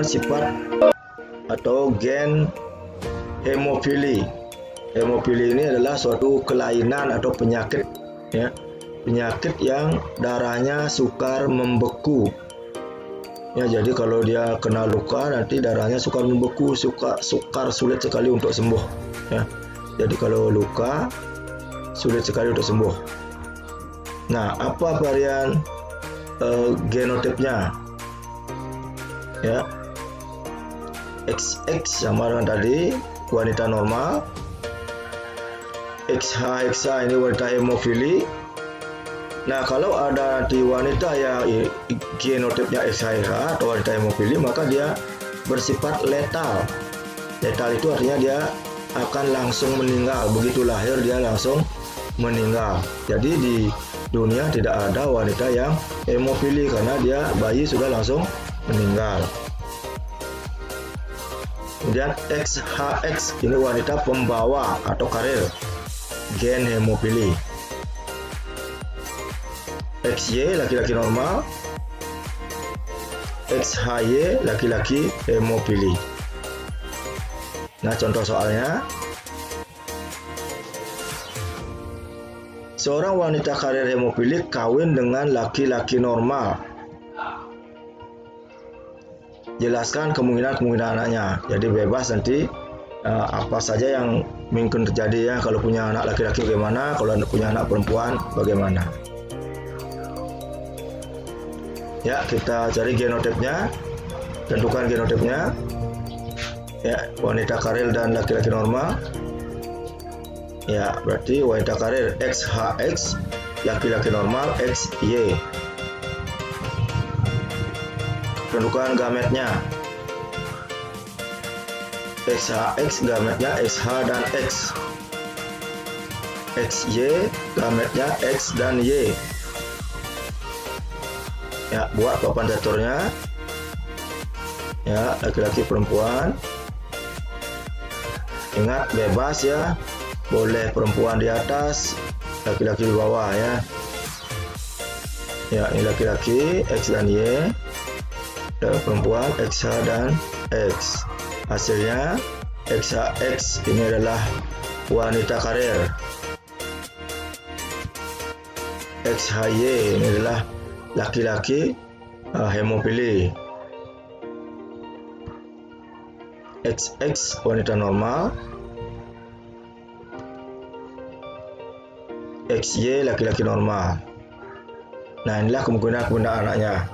sifat atau gen hemofili. Hemofili ini adalah suatu kelainan atau penyakit, ya, penyakit yang darahnya sukar membeku. Ya, jadi kalau dia kena luka nanti darahnya sukar membeku, sukar sulit sekali untuk sembuh. Ya, jadi kalau luka sulit sekali untuk sembuh. Nah, apa varian genotipnya? Ya, XX sama dengan tadi, wanita normal. XH ini wanita hemofili. Nah, kalau ada di wanita yang genotipnya XH atau wanita hemofili, maka dia bersifat letal. Letal itu artinya dia akan langsung meninggal. Begitu lahir dia langsung meninggal. Jadi di dunia tidak ada wanita yang hemofili karena dia bayi sudah langsung meninggal. Kemudian XHX ini wanita pembawa atau karir gen hemofili. XY laki-laki normal, XHY laki-laki hemofili. Nah, contoh soalnya, seorang wanita karir hemofili kawin dengan laki-laki normal. Jelaskan kemungkinan anaknya. Jadi bebas nanti apa saja yang mungkin terjadi, ya. Kalau punya anak laki-laki bagaimana, kalau punya anak perempuan bagaimana. Ya, kita cari genotipnya, tentukan genotipnya. Ya, wanita karir dan laki-laki normal. Ya, berarti wanita karir XHX, laki-laki normal XY. Tentukan gametnya. XHX gametnya XH dan X. XY gametnya X dan Y. Ya, buat papan daturnya. Ya, laki-laki perempuan. Ingat bebas, ya. Boleh perempuan di atas, laki-laki di bawah, ya. Ya, ini laki-laki X dan Y. Dan perempuan XH dan X. Hasilnya XHX ini adalah wanita karir. XHY ini adalah laki-laki hemofili. XX wanita normal. XY laki-laki normal. Nah, inilah kemungkinan anaknya.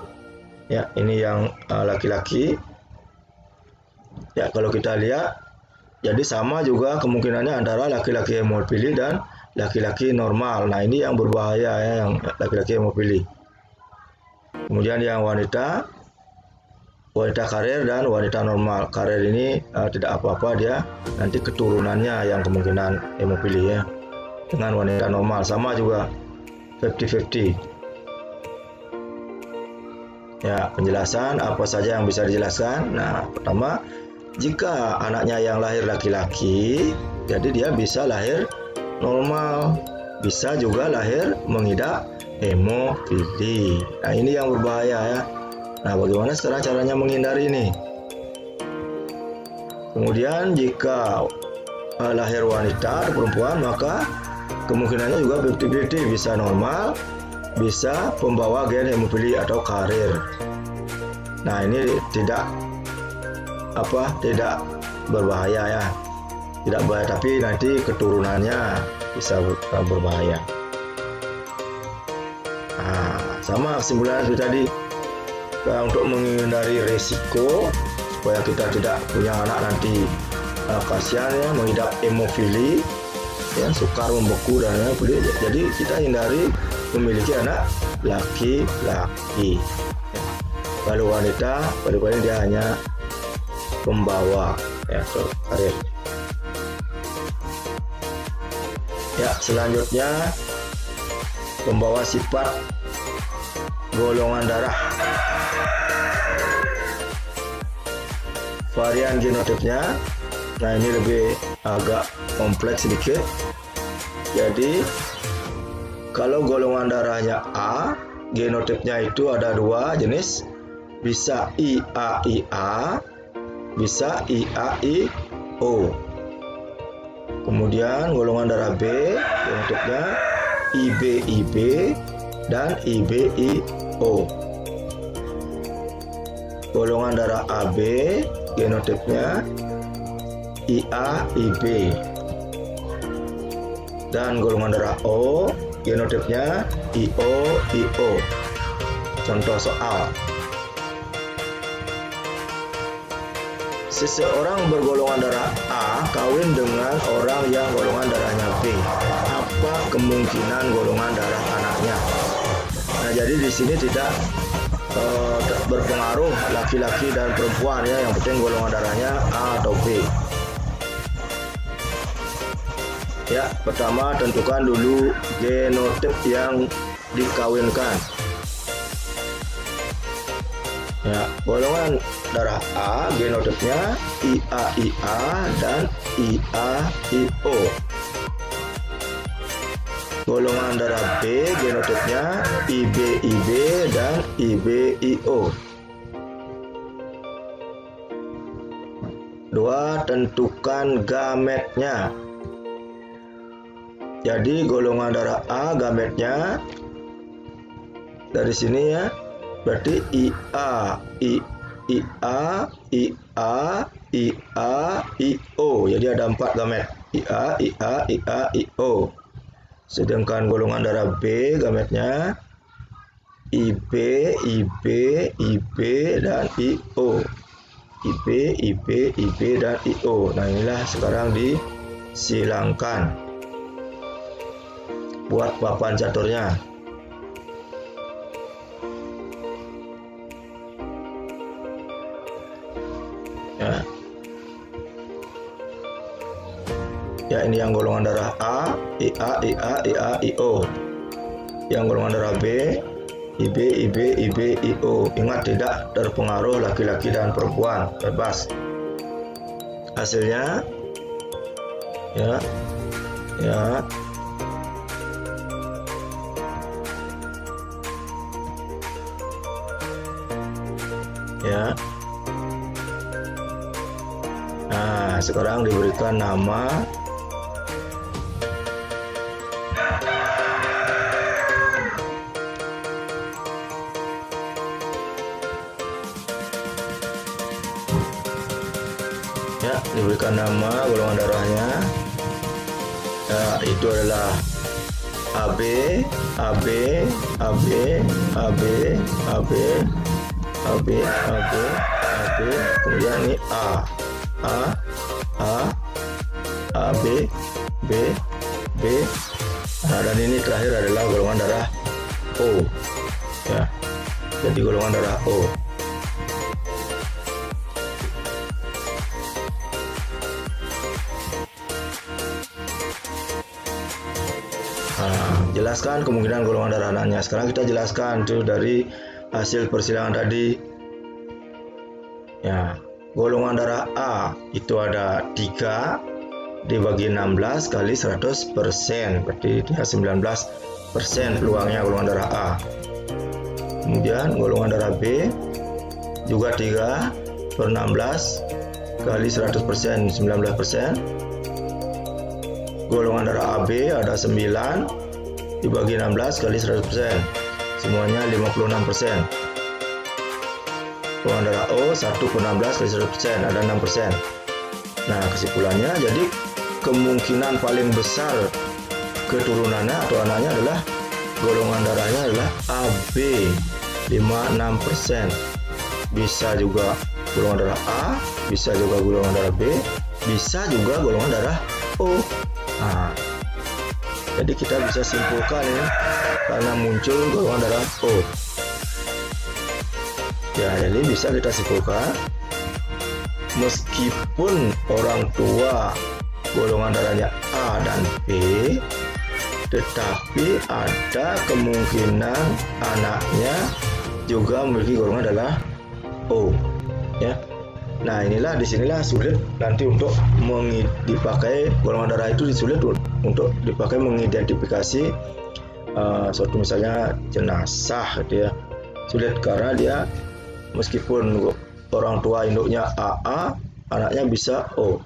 Ya, ini yang laki-laki. Ya, kalau kita lihat, jadi sama juga kemungkinannya antara laki-laki hemofili dan laki-laki normal. Nah, ini yang berbahaya, ya, yang laki-laki hemofili. Kemudian yang wanita karir dan wanita normal. Karir ini tidak apa-apa, dia nanti keturunannya yang kemungkinan hemofili, ya. Dengan wanita normal sama juga 50-50. Ya, penjelasan apa saja yang bisa dijelaskan. Nah, pertama, jika anaknya yang lahir laki-laki, jadi dia bisa lahir normal, bisa juga lahir mengidap hemofili. Nah, ini yang berbahaya, ya. Nah, bagaimana caranya menghindari ini? Kemudian jika lahir wanita atau perempuan, maka kemungkinannya juga 50-50, bisa normal, bisa pembawa gen hemofili atau karir. Nah, ini tidak berbahaya, ya. Tidak bahaya, tapi nanti keturunannya bisa berbahaya. Nah, sama kesimpulan seperti tadi. Untuk menghindari risiko supaya kita tidak punya anak nanti kasihan, ya, mengidap hemofili, ya, sukar membeku dan hemofili. Jadi kita hindari memiliki anak laki-laki. Kalau wanita, paling dia hanya pembawa, ya, karir. Ya, selanjutnya pembawa sifat golongan darah. Varian genotipnya, nah ini lebih agak kompleks sedikit. Jadi kalau golongan darahnya A, genotipnya itu ada 2 jenis, bisa IAIA, bisa IAIO. Kemudian golongan darah B genotipnya IBIB dan IBIO. Golongan darah AB genotipnya IAIB. Dan golongan darah O genotipnya IOIO. Contoh soal. Seseorang bergolongan darah A kawin dengan orang yang golongan darahnya B. Apa kemungkinan golongan darah anaknya? Nah, jadi di sini tidak berpengaruh laki-laki dan perempuan ya, yang penting golongan darahnya A atau B. Ya, pertama tentukan dulu genotip yang dikawinkan. Ya, golongan darah A genotipnya IAIA dan IAIO. Golongan darah B genotipnya IBIB dan IBIO. 2. Tentukan gametnya. Jadi golongan darah A gametnya dari sini ya, berarti IA, IO. Jadi ada 4 gamet, IA, IO. Sedangkan golongan darah B gametnya IB, dan IO. IB, dan IO. Nah, inilah sekarang disilangkan. Buat papan caturnya. Ya, ini yang golongan darah A, IA, IO. Yang golongan darah B, IB, IO. Ingat, tidak terpengaruh laki-laki dan perempuan, bebas. Hasilnya ya. Nah, sekarang diberikan nama ya, diberikan nama golongan darahnya. Ya, itu adalah AB, kemudian ini A, B. Nah, dan ini terakhir adalah golongan darah O. Ya, jadi golongan darah O. Nah, jelaskan kemungkinan golongan darah anaknya. Sekarang kita jelaskan tuh dari hasil persilangan tadi. Ya, golongan darah A itu ada 3 dibagi 16 kali 100%, berarti dia 19% peluangnya golongan darah A. Kemudian golongan darah B juga 3 per 16 kali 100%, 19%. Golongan darah AB ada 9 dibagi 16 kali 100%, semuanya 56%. Golongan darah O 1 per 16 kali 100%, ada 6%. Nah, kesimpulannya, jadi kemungkinan paling besar keturunannya atau anaknya adalah golongan darahnya adalah AB, 56%. Bisa juga golongan darah A, bisa juga golongan darah B, bisa juga golongan darah O. Nah, jadi kita bisa simpulkan ya, karena muncul golongan darah O. Ya, jadi bisa kita simpulkan, meskipun orang tua golongan darahnya A dan B, tetapi ada kemungkinan anaknya juga memiliki golongan darah O. Ya. Nah, inilah disinilah sulit nanti untuk dipakai golongan darah itu, sulit untuk dipakai mengidentifikasi suatu misalnya jenazah gitu ya. Sulit karena dia meskipun orang tua induknya AA, anaknya bisa O.